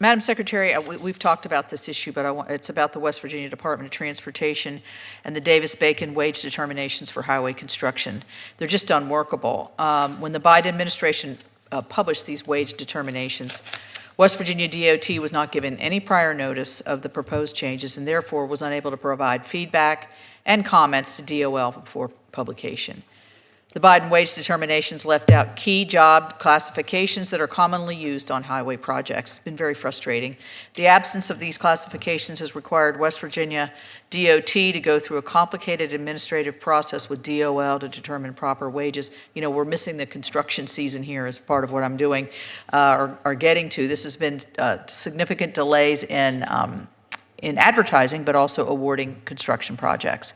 Madam Secretary, we've talked about this issue, but it's about the West Virginia Department of Transportation and the Davis-Bacon wage determinations for highway construction. They're just unworkable. When the Biden administration published these wage determinations, West Virginia DOT was not given any prior notice of the proposed changes and therefore was unable to provide feedback and comments to DOL before publication. The Biden wage determinations left out key job classifications that are commonly used on highway projects. It's been very frustrating. The absence of these classifications has required West Virginia DOT to go through a complicated administrative process with DOL to determine proper wages. You know, we're missing the construction season here as part of what I'm doing, or getting to. This has been significant delays in advertising, but also awarding construction projects.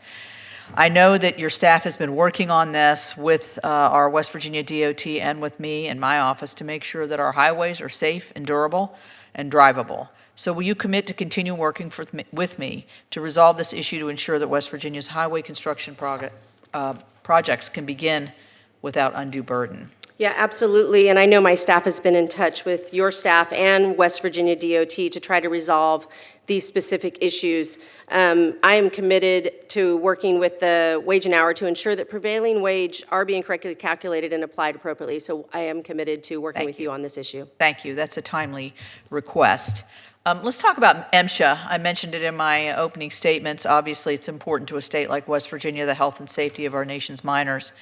I know that your staff has been working on this with our West Virginia DOT and with me and my office to make sure that our highways are safe and durable and drivable. So will you commit to continue working with me to resolve this issue to ensure that West Virginia's highway construction projects can begin without undue burden? Yeah, absolutely. And I know my staff has been in touch with your staff and West Virginia DOT to try to resolve these specific issues. I am committed to working with the wage and hour to ensure that prevailing wage are being correctly calculated and applied appropriately. So I am committed to working with you on this issue. Thank you. That's a timely request. Let's talk about MSHA. I mentioned it in my opening statements. Obviously, it's important to a state like West Virginia, the health and safety of our nation's minors.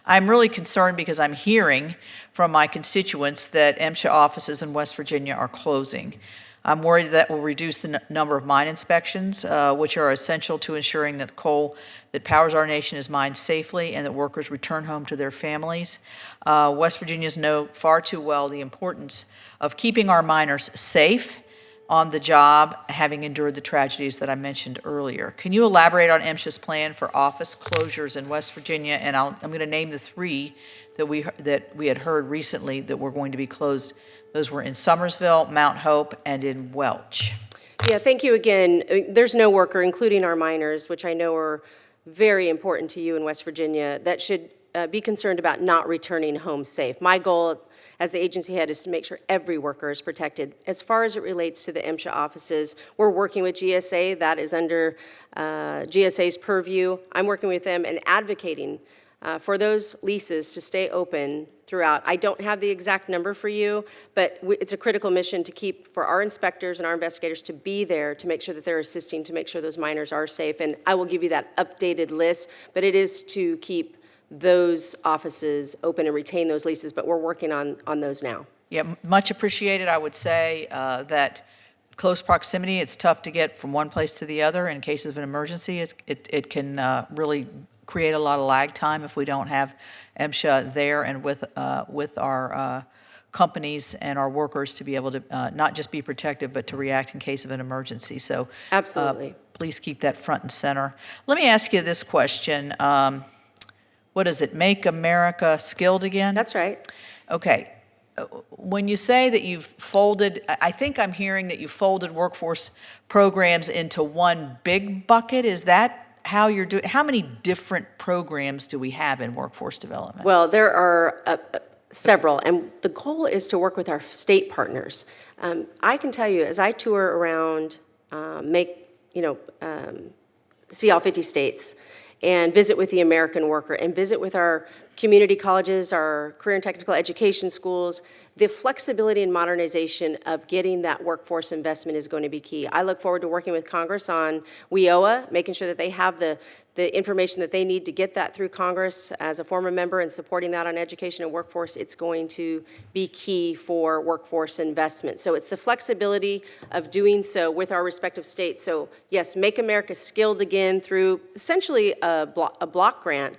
I'm really concerned because I'm hearing from my constituents that MSHA offices in West Virginia are closing. I'm worried that will reduce the number of mine inspections, which are essential to ensuring that coal that powers our nation is mined safely and that workers return home to their families. West Virginians know far too well the importance of keeping our miners safe on the job, having endured the tragedies that I mentioned earlier. Can you elaborate on MSHA's plan for office closures in West Virginia? And I'm going to name the three that we had heard recently that were going to be closed. Those were in Summersville, Mount Hope, and in Welch. Yeah, thank you again. There's no worker, including our miners, which I know are very important to you in West Virginia, that should be concerned about not returning home safe. My goal as the agency head is to make sure every worker is protected. As far as it relates to the MSHA offices, we're working with GSA. That is under GSA's purview. I'm working with them and advocating for those leases to stay open throughout. I don't have the exact number for you, but it's a critical mission to keep for our inspectors and our investigators to be there to make sure that they're assisting to make sure those miners are safe. And I will give you that updated list, but it is to keep those offices open and retain those leases, but we're working on those now. Yeah, much appreciated. I would say that close proximity, it's tough to get from one place to the other. In cases of an emergency, it can really create a lot of lag time if we don't have MSHA there and with our companies and our workers to be able to not just be protective, but to react in case of an emergency. So absolutely, please keep that front and center. Let me ask you this question. What is it, Make America Skilled Again? That's right. Okay. When you say that you've folded, I think I'm hearing that you folded workforce programs into one big bucket. Is that how you're doing? How many different programs do we have in workforce development? Well, there are several, and the goal is to work with our state partners. I can tell you, as I tour around, see all 50 states, and visit with the American worker, and visit with our community colleges, our career and technical education schools, the flexibility and modernization of getting that workforce investment is going to be key. I look forward to working with Congress on WIOA, making sure that they have the information that they need to get that through Congress. As a former member and supporting that on education and workforce, it's going to be key for workforce investment. So it's the flexibility of doing so with our respective states. So yes, Make America Skilled Again through essentially a block grant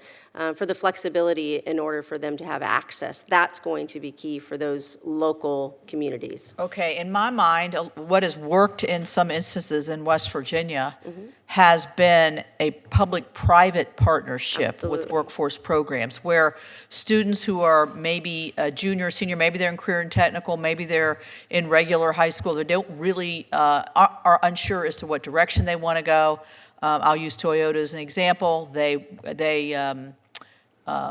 for the flexibility in order for them to have access. That's going to be key for those local communities. Okay, in my mind, what has worked in some instances in West Virginia has been a public-private partnership with workforce programs where students who are maybe a junior, senior, maybe they're in career and technical, maybe they're in regular high school, they don't really are unsure as to what direction they want to go. I'll use Toyota as an example. They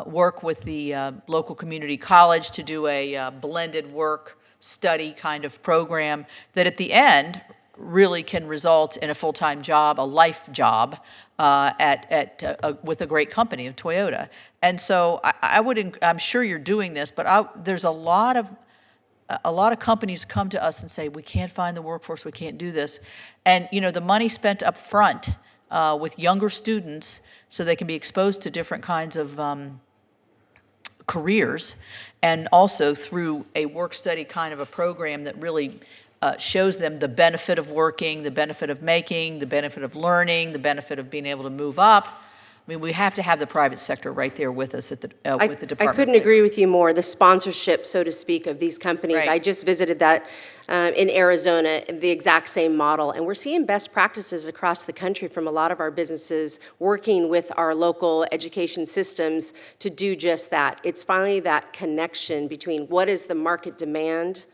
work with the local community college to do a blended work study kind of program that at the end really can result in a full-time job, a life job with a great company, Toyota. And so I'm sure you're doing this, but there's a lot of companies come to us and say, we can't find the workforce, we can't do this. And, you know, the money spent up front with younger students so they can be exposed to different kinds of careers, and also through a work-study kind of a program that really shows them the benefit of working, the benefit of making, the benefit of learning, the benefit of being able to move up. I mean, we have to have the private sector right there with us at the with the Department. I couldn't agree with you more. The sponsorship, so to speak, of these companies. Right. I just visited that in Arizona, the exact same model. And we're seeing best practices across the country from a lot of our businesses working with our local education systems to do just that. It's finally that connection between what is the market demand,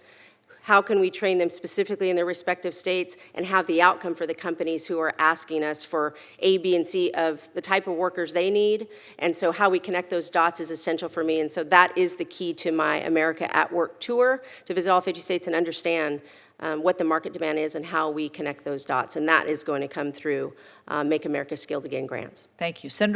how can we train them specifically in their respective states, and have the outcome for the companies who are asking us for A, B, and C of the type of workers they need. And so how we connect those dots is essential for me. And so that is the key to my America at Work tour, to visit all 50 states and understand what the market demand is and how we connect those dots. And that is going to come through Make America Skilled Again grants. Thank you. Senator